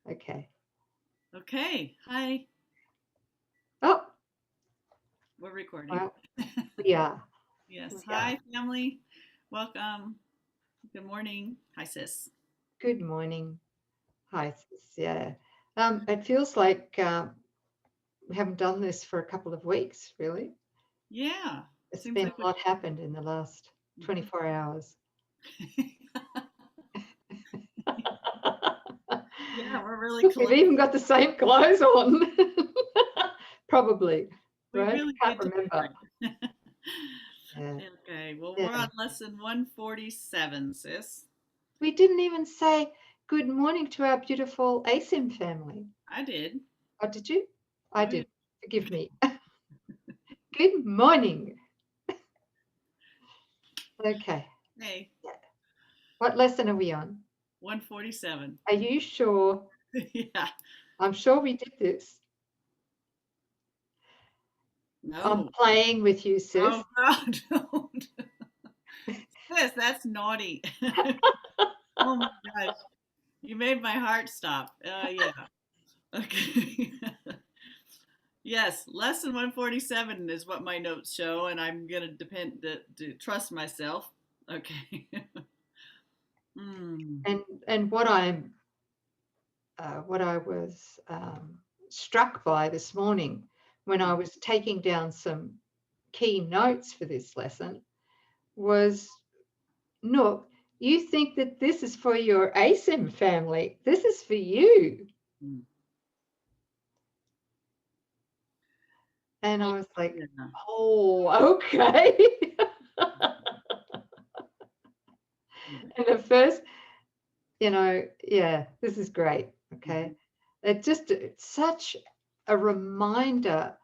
Okay. Okay. Hi. Oh, We're recording. well, we are. Yes. We are. Hi, family. Welcome. Good morning. Hi, sis. Good morning. Hi, sis. Yeah. It feels like we haven't done this for a couple of weeks, really. Yeah. It's Seems been like a lot happened in the last 24 hours. Yeah, we're really Look, we've collecting. even got the same clothes on. Probably, We right? really Can't did remember. time. Yeah. Okay. Well, we're Yeah. on lesson 147, sis. We didn't even say good morning to our beautiful ACIM family. I did. Oh, did you? I Oh, yeah. did. Forgive me. Good morning. Okay. Hey, Yeah. What lesson are we on? 147. Are you sure? Yeah. I'm sure we did this. I'm No. playing with you, sis. Oh, God. Don't. Sis, that's naughty. Oh, my gosh. You made my heart stop. Yeah. Okay. Yes, lesson 147 is what my notes show, and I'm gonna depend to trust myself. Okay. Hmm. And what I was struck by this morning when I was taking down some key notes for this lesson was, Nook, you think that this is for your ASIM family. This is for you. Hmm. And Oh, I was like, yeah. oh, okay. And at first, yeah, this is great. Okay. Mhm. It's such a reminder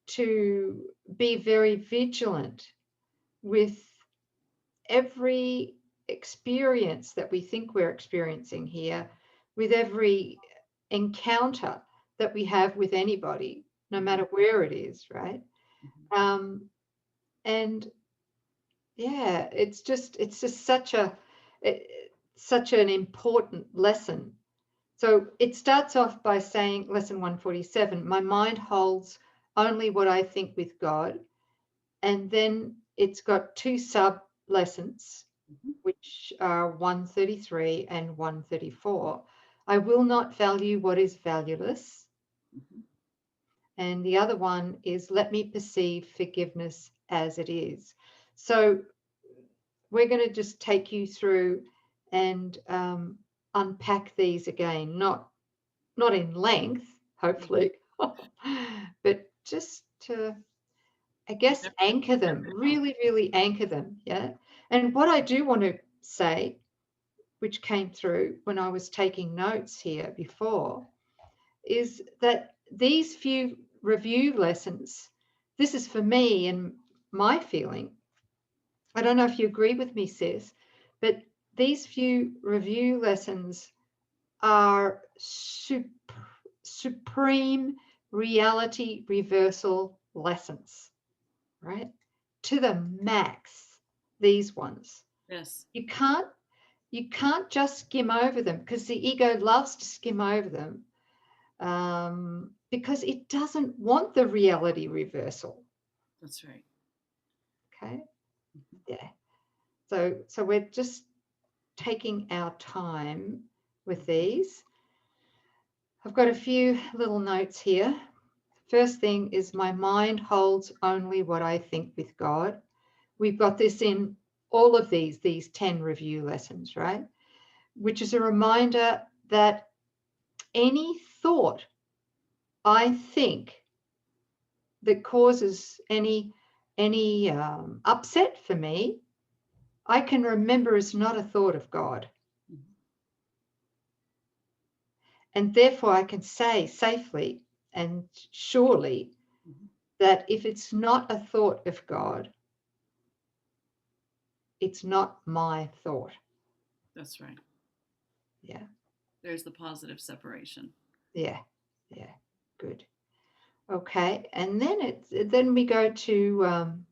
to be very vigilant with every experience that we think we're experiencing here, with every encounter that we have with anybody, no Mhm. matter where it is, right? Mhm. Um, and yeah, it's just such an important lesson. So it starts off by saying, lesson 147, my mind holds only what I think with God. And then it's got two sub lessons, Mhm. which are 133 and 134. I will not value what is valueless. Mhm. And the other one is let me perceive forgiveness as it is. So we're going to just take you through and unpack these again, not in length, hopefully, but just to, I guess, Yep. anchor them, really, really anchor them. Yeah. And what I do want to say, which came through when I was taking notes here before, is that these few review lessons, this is for me and my feeling. I don't know if you agree with me, sis, but these few review lessons are supreme reality reversal lessons, right? To the max, these ones. Yes. You can't just skim over them because the ego loves to skim over them because it doesn't want the reality reversal. That's right. Okay, Mhm. yeah. So we're just taking our time with these. I've got a few little notes here. First thing is my mind holds only what I think with God. We've got this in all of these 10 review lessons, right? Which is a reminder that any thought I think that causes any upset for me, I can remember is not a thought of God. Mhm. And therefore I can say safely and surely Mhm. that if it's not a thought of God, it's not my thought. That's right. Yeah, There's the positive separation. yeah, yeah. Good. Okay, and then we go to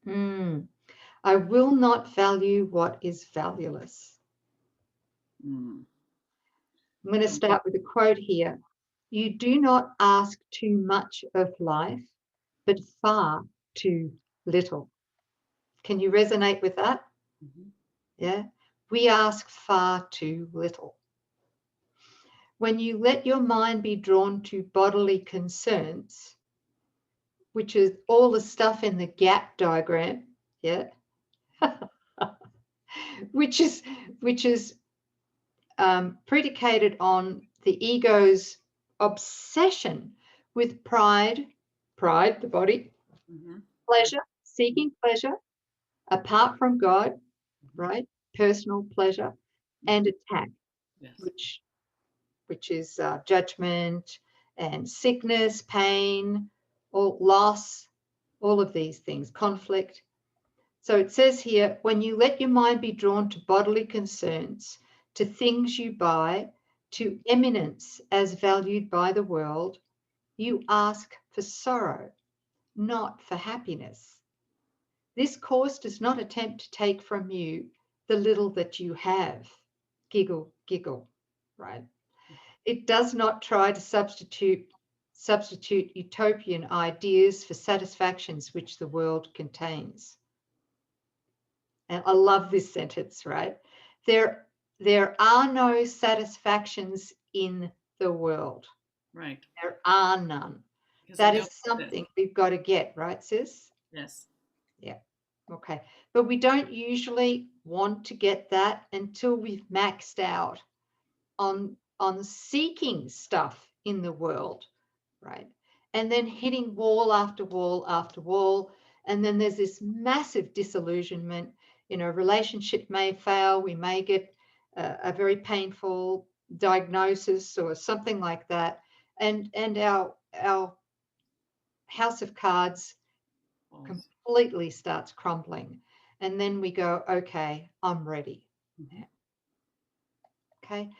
hmm, I will not value what is valueless. Mm. I'm going to start with a quote here. You do not ask too much of life, but far too little. Can you resonate with that? Mm-hmm. Yeah. We ask far too little. When you let your mind be drawn to bodily concerns, which is all the stuff in the gap diagram, yeah, which is predicated on the ego's obsession with pride, the body, Mm-hmm. pleasure, seeking pleasure apart from God, Mm-hmm. right? Personal pleasure, and attack, Yes. which is judgment and sickness, pain, or loss, all of these things, conflict. So it says here, when you let your mind be drawn to bodily concerns, to things you buy, to eminence as valued by the world, you ask for sorrow, not for happiness. This course does not attempt to take from you the little that you have. Giggle, giggle, right? It does not try to substitute utopian ideas for satisfactions which the world contains. And I love this sentence, right? There are no satisfactions in the world. Right. There are none. That is something we've got to get, right, sis? Yes. Yeah. Okay. But we don't usually want to get that until we've maxed out on seeking stuff in the world, right? And then hitting wall after wall after wall. And then there's this massive disillusionment. Relationship may fail. We may get a very painful diagnosis or something like that. And our house of cards completely starts crumbling. And then we go, okay, I'm ready. Mm-hmm. Okay.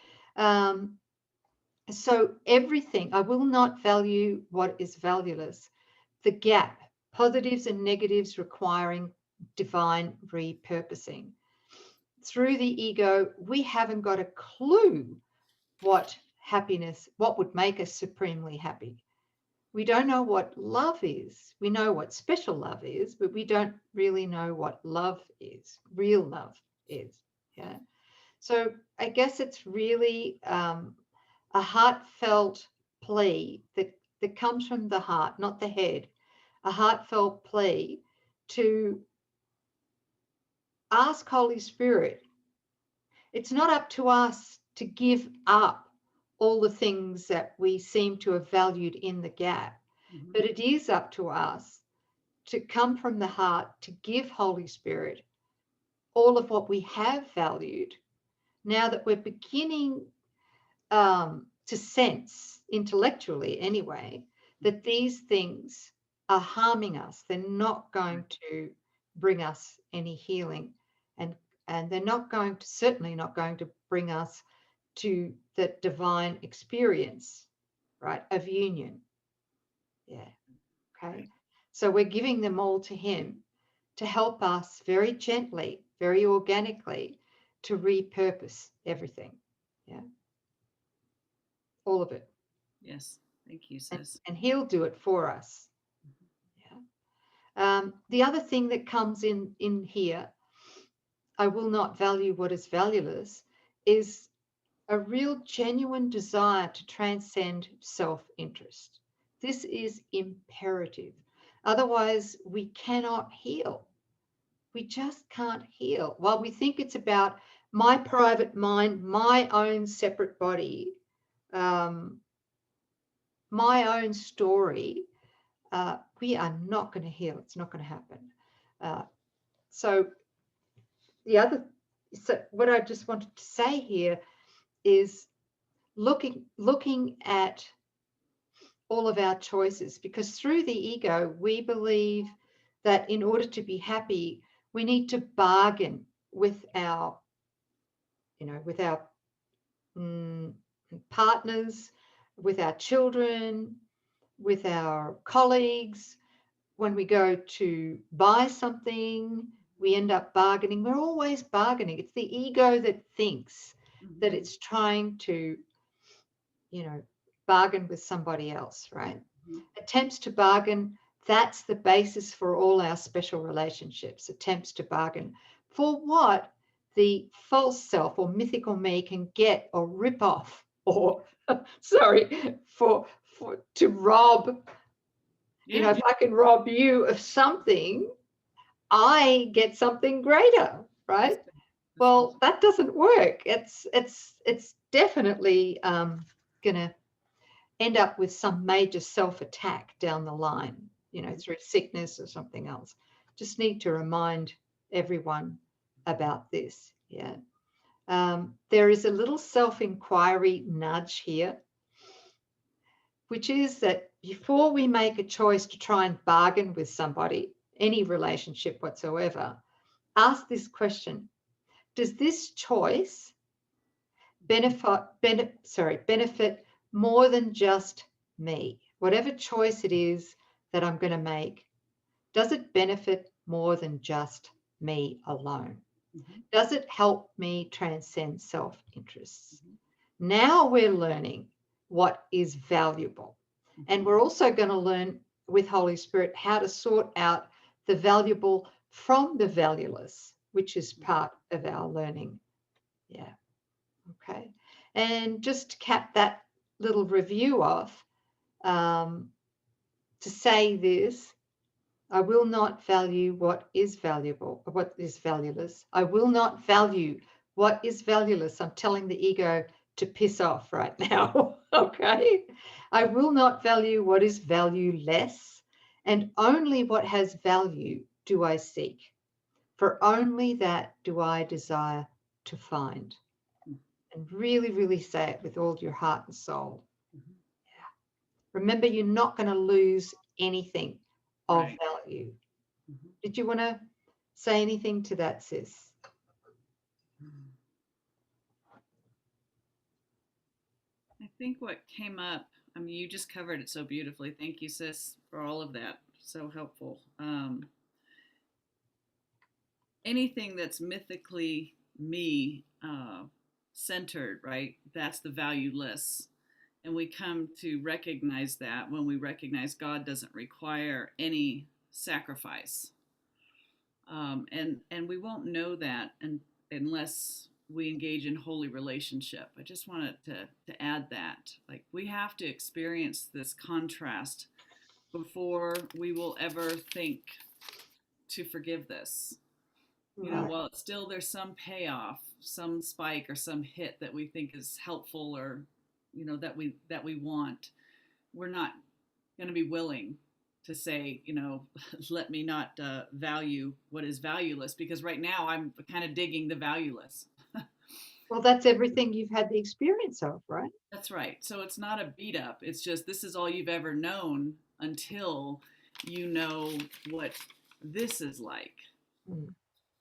So everything, I will not value what is valueless. The gap, positives and negatives requiring divine repurposing. Through the ego, we haven't got a clue what would make us supremely happy. We don't know what love is. We know what special love is, but we don't really know what love is, real love is. Yeah. So I guess it's really a heartfelt plea that comes from the heart, not the head, a heartfelt plea to ask Holy Spirit. It's not up to us to give up all the things that we seem to have valued in the gap, Mm-hmm. but it is up to us to come from the heart to give Holy Spirit all of what we have valued now that we're beginning to sense intellectually anyway that these things are harming us. They're not going to bring us any healing, and they're certainly not going to bring us to the divine experience, right, of union. Yeah. Okay. So we're giving them all to him to help us very gently, very organically, to repurpose everything. Yeah. All of it. Yes. Thank you, sis. And he'll do it for us. Yeah. The other thing that comes in here, I will not value what is valueless, is a real genuine desire to transcend self-interest. This is imperative. Otherwise, we cannot heal. We just can't heal. While we think it's about my private mind, my own separate body, my own story, we are not going to heal. It's not going to happen. So what I just wanted to say here is looking at all of our choices, because through the ego, we believe that in order to be happy, we need to bargain with our partners, with our children, with our colleagues. When we go to buy something, we end up bargaining. We're always bargaining. It's the ego that thinks that it's trying to bargain with somebody else, right? Mhm. Attempts to bargain, that's the basis for all our special relationships, attempts to bargain for what the false self or mythical me can get or rip off or, sorry, to rob. Yeah. If I can rob you of something, I get something greater, right? That's right. Well, that doesn't work. It's definitely going to end up with some major self-attack down the line, through sickness or something else. Just need to remind everyone about this. Yeah. There is a little self-inquiry nudge here, which is that before we make a choice to try and bargain with somebody, any relationship whatsoever, ask this question: does this choice benefit more than just me? Whatever choice it is that I'm going to make, does it benefit more than just me alone? Mhm. Does it help me transcend self-interests? Mhm. Now we're learning what is valuable. And we're also going to learn with Holy Spirit how to sort out the valuable from the valueless, which is part of our learning. Yeah. Okay. And just to cap that little review off, to say this: I will not value what is valuable, or what is valueless. I will not value what is valueless. I'm telling the ego to piss off right now. Okay. I will not value what is valueless, and only what has value do I seek. For only that do I desire to find. And really, really say it with all your heart and soul. Mhm. Remember, you're not going to lose anything of Right. value. Mhm. Did you want to say anything to that, sis? I think what came up, I mean, you just covered it so beautifully. Thank you, sis, for all of that. So helpful. Anything that's mythically me centered, right? That's the valueless. And we come to recognize that when we recognize God doesn't require any sacrifice. And we won't know that unless we engage in holy relationship. I just wanted to add that. Like, we have to experience this contrast before we will ever think to forgive this. Right. While it's still there's some payoff, some spike or some hit that we think is helpful, or that we want, we're not going to be willing to say, let me not value what is valueless, because right now I'm kind of digging the valueless. Well, that's everything you've had the experience of, right? That's right. So it's not a beat up. It's just this is all you've ever known until you know what this is like. Mm.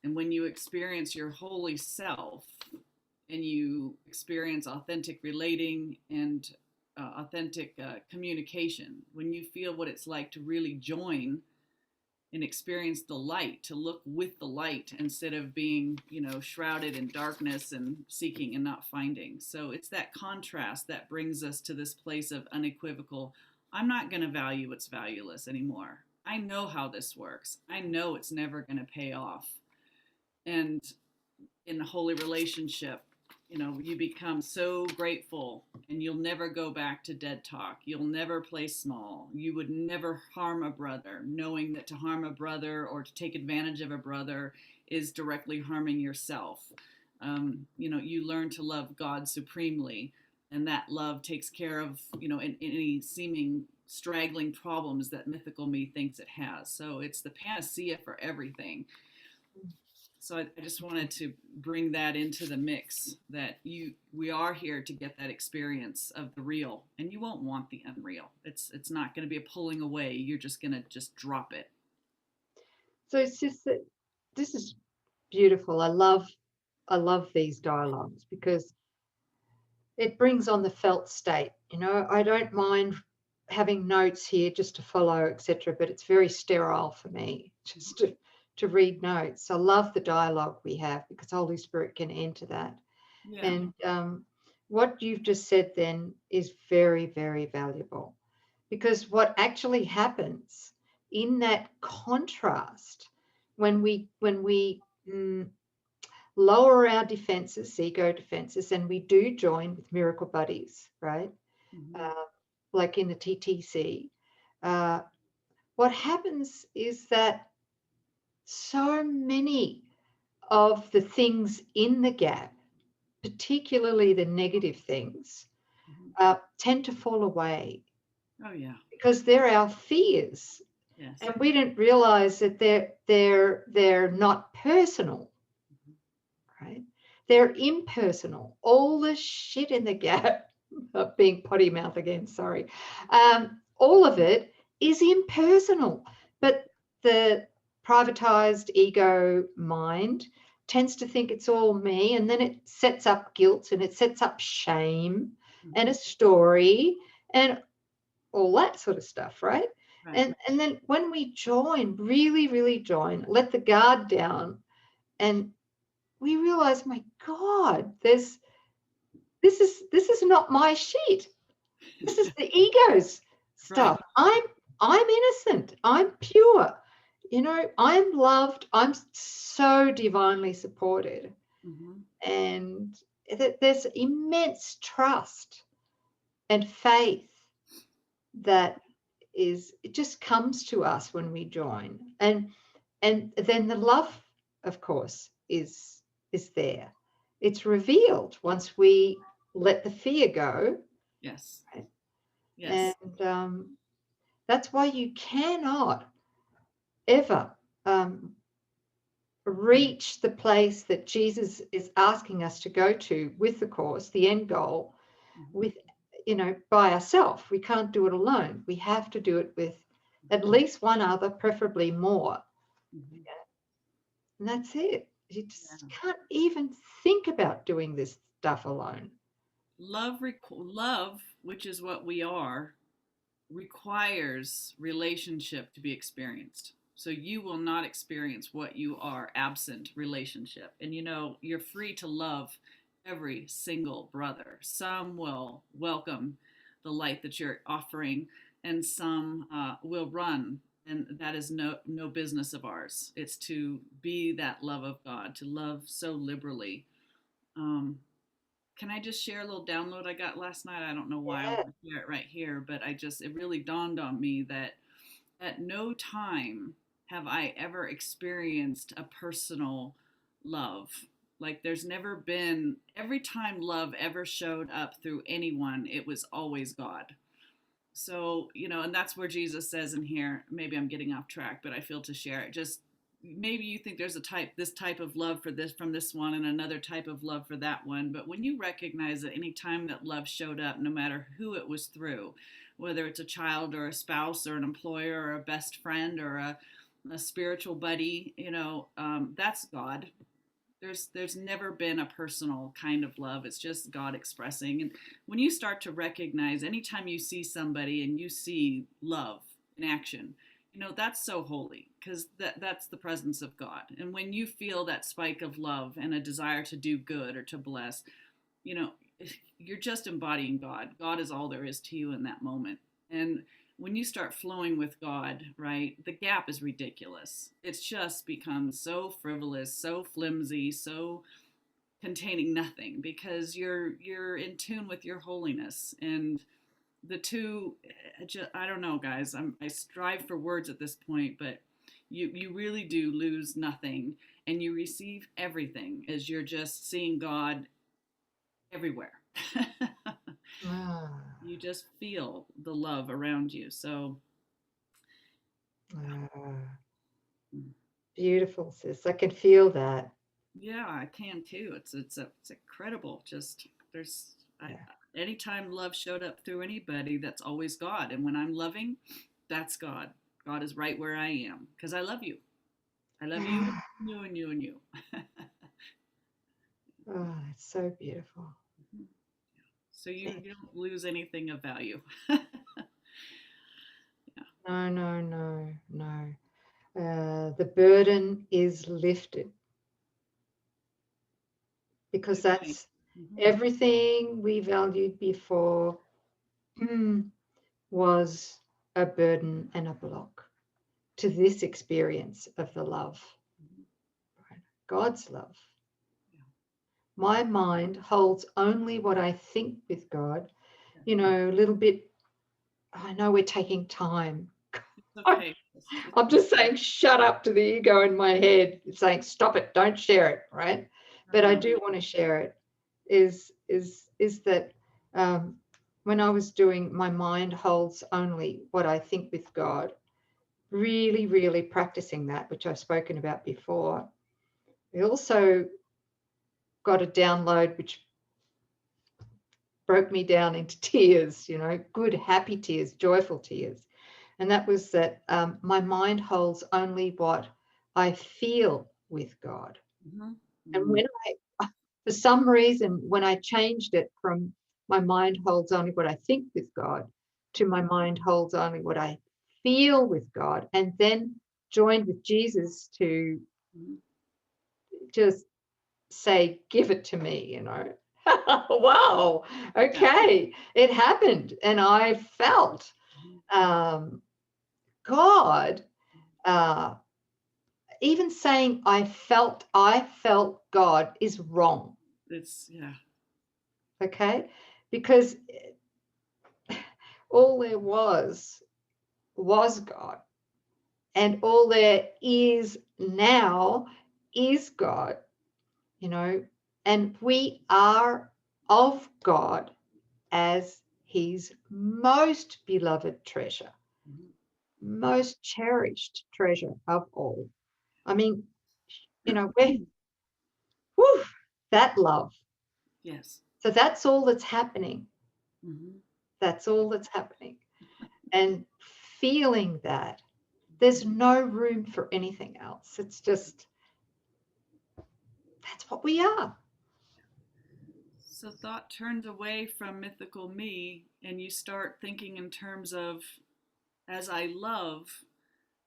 And when you experience your holy self and you experience authentic relating and authentic communication, when you feel what it's like to really join and experience the light, to look with the light instead of being, shrouded in darkness and seeking and not finding. So it's that contrast that brings us to this place of unequivocal, I'm not going to value what's valueless anymore. I know how this works. I know it's never going to pay off. And in a holy relationship, you become so grateful, and you'll never go back to dead talk. You'll never play small. You would never harm a brother, knowing that to harm a brother or to take advantage of a brother is directly harming yourself. You learn to love God supremely, and that love takes care of, any seeming straggling problems that mythical me thinks it has. So it's the panacea for everything. So I just wanted to bring that into the mix, that we are here to get that experience of the real, and you won't want the unreal. It's not going to be a pulling away. You're just going to just drop it. So it's just that this is beautiful. I love these dialogues because it brings on the felt state. I don't mind having notes here just to follow, etc., but it's very sterile for me just to read notes. I love the dialogue we have because Holy Spirit can enter that. Yeah. And what you've just said then is very, very valuable, because what actually happens in that contrast when we lower our defenses, ego defenses, and we do join with miracle buddies, right? Like in the TTC, what happens is that so many of the things in the gap, particularly the negative things, tend to fall away. Oh yeah. Because they're our fears. Yes. And we didn't realize that they're not personal, right? They're impersonal. All the shit in the gap, being potty mouth again, sorry. All of it is impersonal. But the privatized ego mind tends to think it's all me, and then it sets up guilt and it sets up shame and a story and all that sort of stuff, right? Right. And then when we join, really, really join, let the guard down, and we realize, my God, this is not my shit. This is the ego's stuff. Right. I'm innocent. I'm pure. You know, I'm loved. I'm so divinely supported. And there's immense trust and faith that it just comes to us when we join. And then the love, of course, is there. It's revealed once we let the fear go. Yes. Right? Yes. And that's why you cannot ever reach the place that Jesus is asking us to go to with the course, the end goal, with, by ourselves. We can't do it alone. We have to do it with at least one other, preferably more. And that's it. You just can't even think about doing this stuff alone. Love, which is what we are, requires relationship to be experienced. So you will not experience what you are absent relationship. And you're free to love every single brother. Some will welcome the light that you're offering, and some will run. And that is no business of ours. It's to be that love of God, to love so liberally. Can I just share a little download I got last night? I don't know why I want to share it right here, but it really dawned on me that at no time have I ever experienced a personal love. Like there's never been, every time love ever showed up through anyone, it was always God. So, and that's where Jesus says in here, maybe I'm getting off track, but I feel to share it. Just maybe you think there's this type of love for this from this one and another type of love for that one. But when you recognize that any time that love showed up, no matter who it was through, whether it's a child or a spouse or an employer or a best friend or a spiritual buddy, that's God. There's never been a personal kind of love. It's just God expressing. And when you start to recognize, anytime you see somebody and you see love in action, that's so holy, because that's the presence of God. And when you feel that spike of love and a desire to do good or to bless, you're just embodying God. God is all there is to you in that moment. And when you start flowing with God, right, the gap is ridiculous. It's just become so frivolous, so flimsy, so containing nothing, because you're in tune with your holiness. And the two, I don't know, guys. I strive for words at this point, but you really do lose nothing, and you receive everything as you're just seeing God everywhere. You just feel the love around you. So beautiful, sis. I can feel that. Yeah, I can too. It's incredible. Just anytime love showed up through anybody, that's always God. And when I'm loving, that's God. God is right where I am because I love you. I love you, you, and you, and you. Oh, it's so beautiful. So you don't lose anything of value. No. The burden is lifted, because Everything we valued before was a burden and a block to this experience of the love, God's love. My mind holds only what I think with God. You know, a little bit, I know we're taking time. It's okay. I'm just saying, shut up to the ego in my head, saying, stop it, don't share it, right? But I do want to share it. Is that when I was doing my mind holds only what I think with God, really, really practicing that, which I've spoken about before. We also got a download which broke me down into tears, you know, good, happy tears, joyful tears. And that was that my mind holds only what I feel with God. And when for some reason, when I changed it from my mind holds only what I think with God to my mind holds only what I feel with God, and then joined with Jesus to just say, give it to me, you know. Wow, okay, it happened. And I felt God, even saying I felt God is wrong. It's, Okay, because all there was God, and all there is now is God, you know, and we are of God as his most beloved treasure, most cherished treasure of all. I mean, you know, that love. Yes. So that's all that's happening. That's all that's happening. And feeling that, there's no room for anything else. It's just, that's what we are. So thought turns away from mythical me, and you start thinking in terms of, as I love,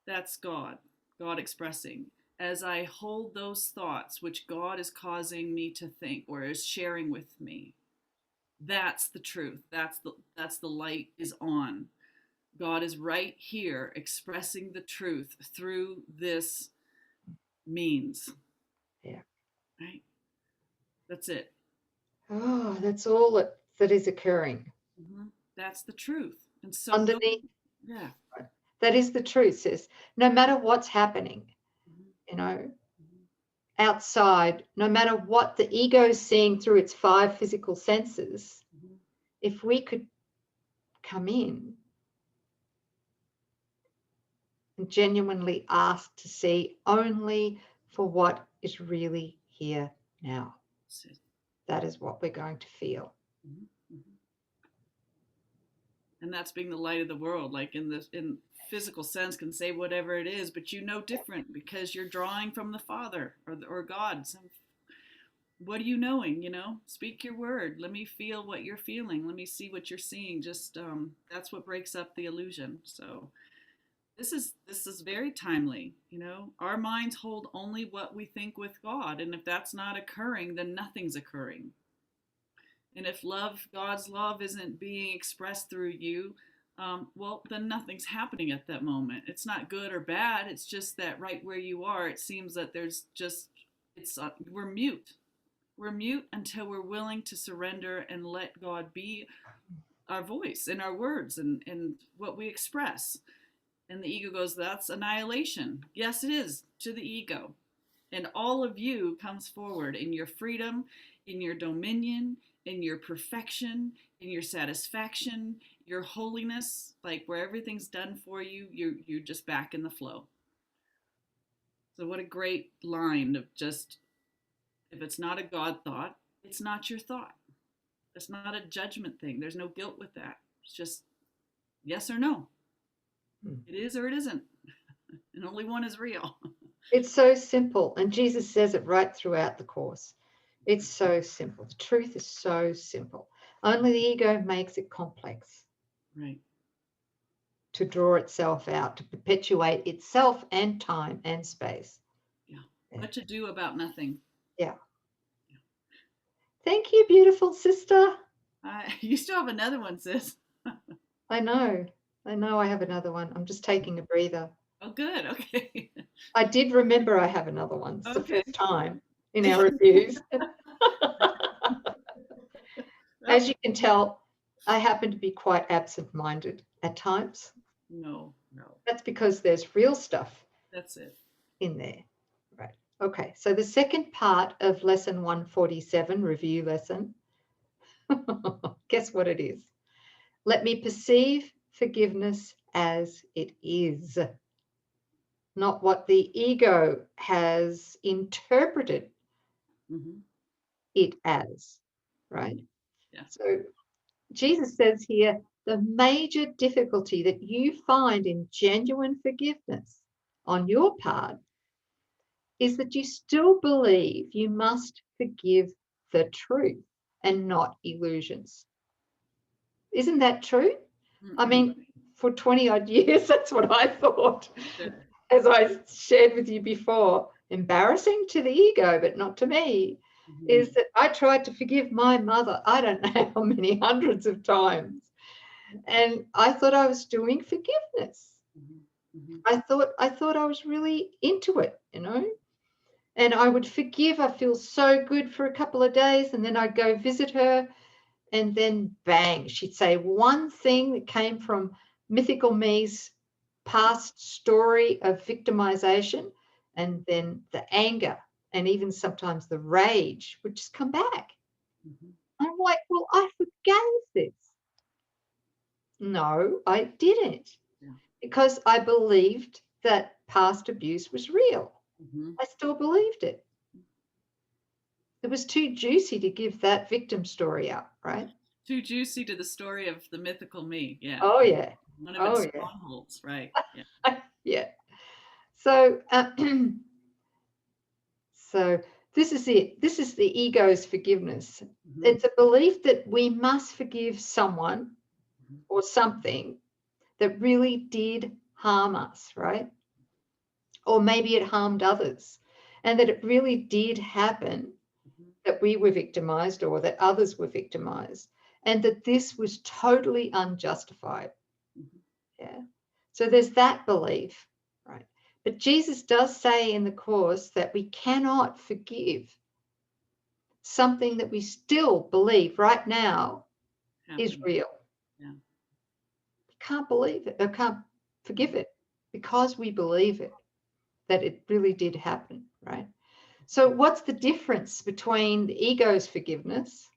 that's God expressing. As I hold those thoughts, which God is causing me to think or is sharing with me, that's the truth. That's the light is on. God is right here expressing the truth through this means. Yeah. Right? That's it. Oh, that's all that is occurring. That's the truth. And so Underneath, yeah. that is the truth, sis. No matter what's happening, you know, outside, no matter what the ego is seeing through its 5 physical senses, if we could come in and genuinely ask to see only for what is really here now, that is what we're going to feel. And that's being the light of the world, like in physical sense can say whatever it is, but you know different because you're drawing from the Father or God. What are you knowing? You know, speak your word. Let me feel what you're feeling. Let me see what you're seeing. Just that's what breaks up the illusion. So this is very timely. You know, our minds hold only what we think with God, and if that's not occurring, then nothing's occurring. And if God's love isn't being expressed through you, well, then nothing's happening at that moment. It's not good or bad. It's just that right where you are, it seems that there's just, we're mute. We're mute until we're willing to surrender and let God be our voice and our words and what we express. And the ego goes, that's annihilation. Yes, it is to the ego. And all of you comes forward in your freedom, in your dominion, in your perfection, in your satisfaction, your holiness, like where everything's done for you, you're just back in the flow. So what a great line of just, if it's not a God thought, it's not your thought. It's not a judgment thing. There's no guilt with that. It's just yes or no. It is or it isn't. And only one is real. It's so simple. And Jesus says it right throughout the course. It's so simple. The truth is so simple. Only the ego makes it complex. Right. To draw itself out, to perpetuate itself and time and space. Yeah. What to do about nothing. Yeah. Thank you, beautiful sister. You still have another one, sis. I know I have another one. I'm just taking a breather. Oh, good. Okay. I did remember I have another one. It's the Okay. first time in our reviews. As you can tell, I happen to be quite absent-minded at times. No. That's because there's real stuff That's it. in there. Right. Okay. So the second part of lesson 147, review lesson, guess what it is? Let me perceive forgiveness as it is, not what the ego has interpreted it as, right? Yeah. So Jesus says here, the major difficulty that you find in genuine forgiveness on your part is that you still believe you must forgive the truth and not illusions. Isn't that true? I mean, for 20 odd years, that's what I thought. As I shared with you before, embarrassing to the ego, but not to me, is that I tried to forgive my mother, I don't know how many hundreds of times. And I thought I was doing forgiveness. I thought I was really into it, you know. And I would forgive. I feel so good for a couple of days, and then I'd go visit her, and then bang, she'd say one thing that came from mythical me's past story of victimization, and then the anger and even sometimes the rage would just come back. I'm like, well, I forgave this. No, I didn't, because I believed that past abuse was real. I still believed it. It was too juicy to give that victim story up, right? Too juicy to the story of the mythical me. Yeah. Oh, yeah. One of its strongholds, right? Yeah. Yeah. So, so this is it. This is the ego's forgiveness. It's a belief that we must forgive someone or something that really did harm us, right? Or maybe it harmed others, and that it really did happen, that we were victimized or that others were victimized, and that this was totally unjustified. Yeah. So there's that belief, right? But Jesus does say in the Course that we cannot forgive something that we still believe right now is real. Yeah. We can't believe it, or can't forgive it, because we believe it, that it really did happen, right? So what's the difference between the ego's forgiveness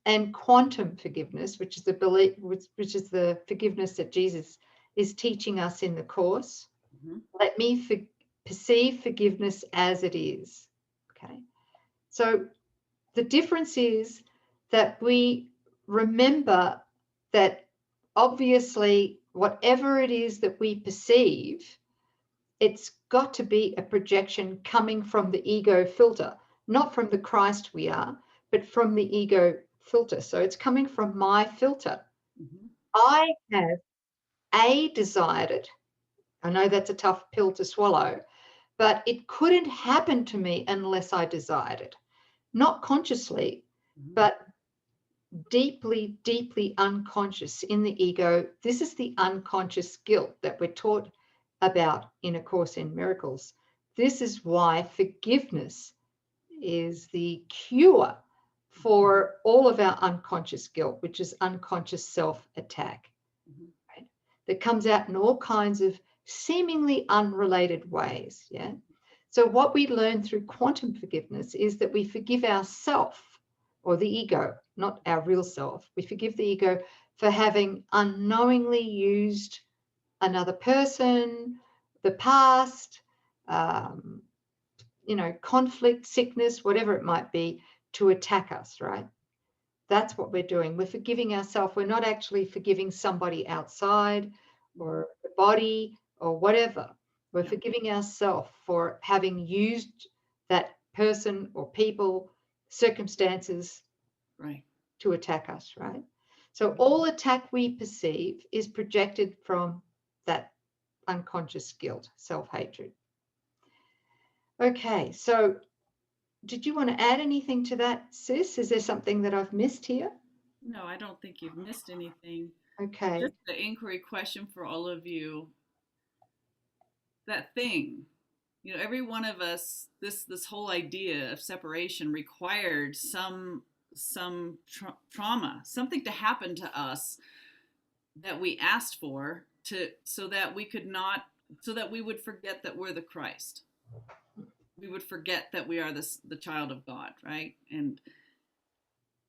and quantum forgiveness, which is the belief, which is the forgiveness that Jesus is teaching us in the Course? Let me perceive forgiveness as it is. Okay. So the difference is that we remember that obviously whatever it is that we perceive, it's got to be a projection coming from the ego filter, not from the Christ we are, but from the ego filter. So it's coming from my filter. I have desired it. I know that's a tough pill to swallow, but it couldn't happen to me unless I desired it. Not consciously, but deeply, deeply unconscious in the ego. This is the unconscious guilt that we're taught about in A Course in Miracles. This is why forgiveness is the cure for all of our unconscious guilt, which is unconscious self-attack, right? That comes out in all kinds of seemingly unrelated ways. Yeah. So what we learn through quantum forgiveness is that we forgive ourselves, or the ego, not our real self. We forgive the ego for having unknowingly used another person, the past, conflict, sickness, whatever it might be, to attack us, right? That's what we're doing. We're forgiving ourselves. We're not actually forgiving somebody outside or the body or whatever. We're forgiving ourselves for having used that person or people, circumstances, right, to attack us, right? So all attack we perceive is projected from that unconscious guilt, self-hatred. Okay, so did you want to add anything to that, sis? Is there something that I've missed here? No, I don't think you've missed anything. Okay. Just the inquiry question for all of you. That thing, every one of us, this whole idea of separation required some trauma, something to happen to us that we asked for, so that we would forget that we're the Christ. We would forget that we are the child of God, right? And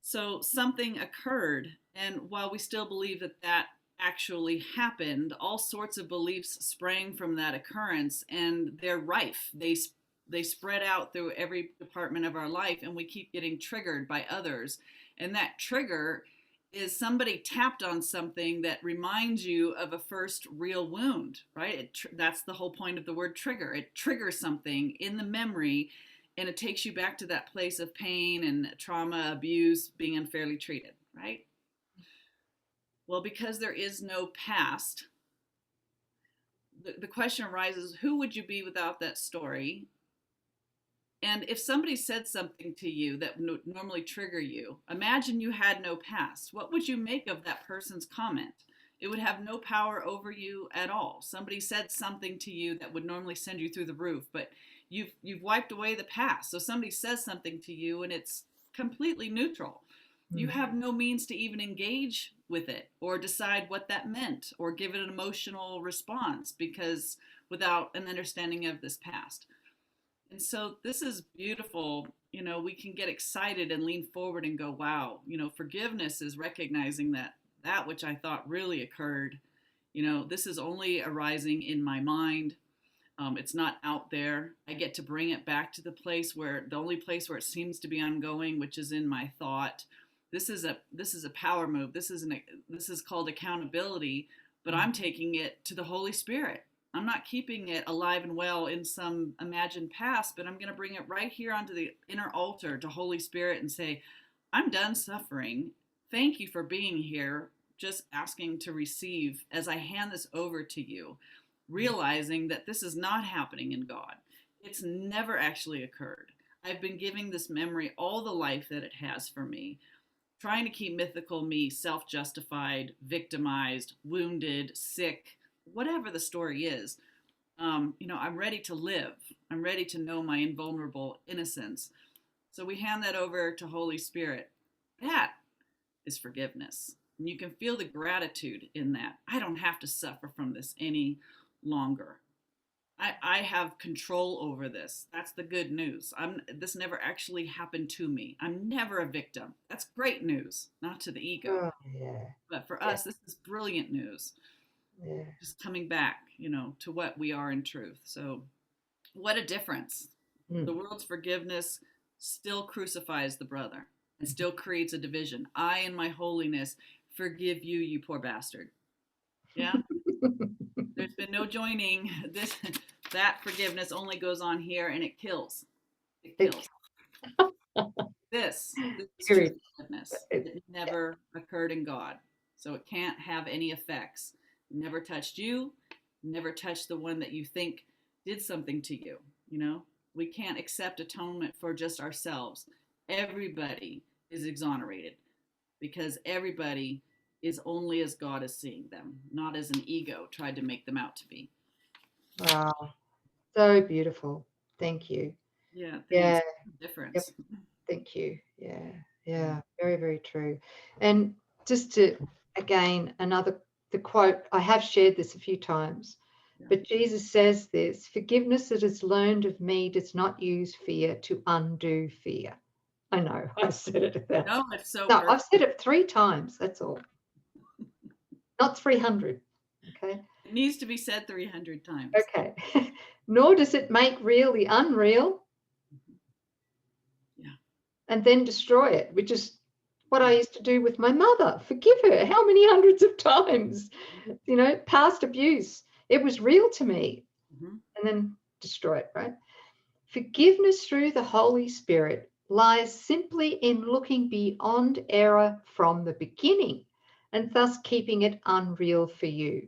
so something occurred, and while we still believe that actually happened, all sorts of beliefs sprang from that occurrence, and they're rife. They spread out through every department of our life, and we keep getting triggered by others. And that trigger is somebody tapped on something that reminds you of a first real wound, right? That's the whole point of the word trigger. It triggers something in the memory, and it takes you back to that place of pain and trauma, abuse, being unfairly treated, right? Well, because there is no past, the question arises, who would you be without that story? And if somebody said something to you that would normally trigger you, imagine you had no past. What would you make of that person's comment? It would have no power over you at all. Somebody said something to you that would normally send you through the roof, but you've wiped away the past. So somebody says something to you and it's completely neutral. You have no means to even engage with it or decide what that meant or give it an emotional response, because without an understanding of this past. And so this is beautiful. We can get excited and lean forward and go, wow, forgiveness is recognizing that which I thought really occurred, this is only arising in my mind. It's not out there. I get to bring it back to the only place where it seems to be ongoing, which is in my thought. This is a power move. This is called accountability, but I'm taking it to the Holy Spirit. I'm not keeping it alive and well in some imagined past, but I'm going to bring it right here onto the inner altar to Holy Spirit and say, I'm done suffering. Thank you for being here. Just asking to receive as I hand this over to you, realizing that this is not happening in God. It's never actually occurred. I've been giving this memory all the life that it has for me, trying to keep mythical me self-justified, victimized, wounded, sick, whatever the story is. I'm ready to live. I'm ready to know my invulnerable innocence. So we hand that over to Holy Spirit. That is forgiveness. And you can feel the gratitude in that. I don't have to suffer from this any longer. I have control over this. That's the good news. This never actually happened to me. I'm never a victim. That's great news, not to the ego. Oh, yeah. But for us, this is brilliant news. Yeah. Just coming back, to what we are in truth. So what a difference. The world's forgiveness still crucifies the brother and still creates a division. I, in my holiness, forgive you, you poor bastard. Yeah. There's been no joining. That forgiveness only goes on here, and it kills. It kills. This is true forgiveness. It never occurred in God, so it can't have any effects. It never touched you. Never touched the one that you think did something to you. We can't accept atonement for just ourselves. Everybody is exonerated because everybody is only as God is seeing them, not as an ego tried to make them out to be. Wow. So beautiful. Thank you. Yeah. Yeah. Difference. Yep. Thank you. Yeah. Yeah. Very, very true. And just to, again, the quote, I have shared this a few times, but Jesus says this: forgiveness that is learned of me does not use fear to undo fear. I know I said it. No, it's so no, perfect. I've said it 3 times. That's all. Not 300. Okay. It needs to be said 300 times. Okay. Nor does it make real the unreal. Yeah. And then destroy it, which is what I used to do with my mother. Forgive her. How many hundreds of times? Past abuse. It was real to me. And then destroy it, right? Forgiveness through the Holy Spirit lies simply in looking beyond error from the beginning and thus keeping it unreal for you.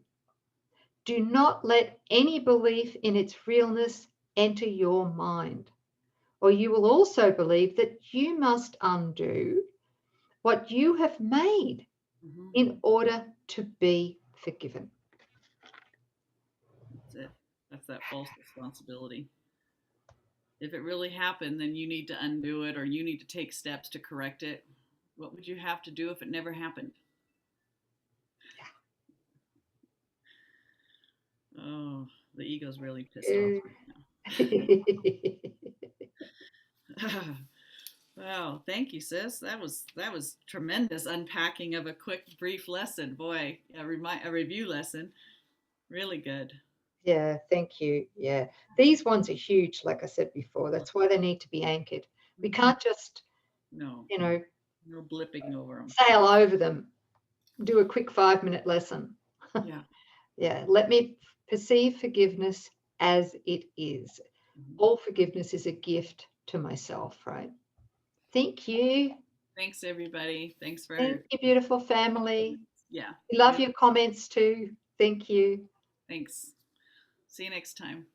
Do not let any belief in its realness enter your mind. or you will also believe that you must undo what you have made in order to be forgiven. That's it. That's that false responsibility. If it really happened, then you need to undo it, or you need to take steps to correct it. What would you have to do if it never happened? Oh, the ego's really pissed off right now. Wow, thank you, sis. That was tremendous unpacking of a quick, brief lesson. Boy, a review lesson. Really good. Yeah, thank you. Yeah, these ones are huge, like I said before. That's why they need to be anchored. We can't just, no blipping over them. Sail over them. Do a quick 5-minute lesson. Yeah. Yeah, let me perceive forgiveness as it is. All forgiveness is a gift to myself, right? Thank you. Thanks, everybody. Thanks for. Thank you, beautiful family. Yeah. We love your comments too. Thank you. Thanks. See you next time.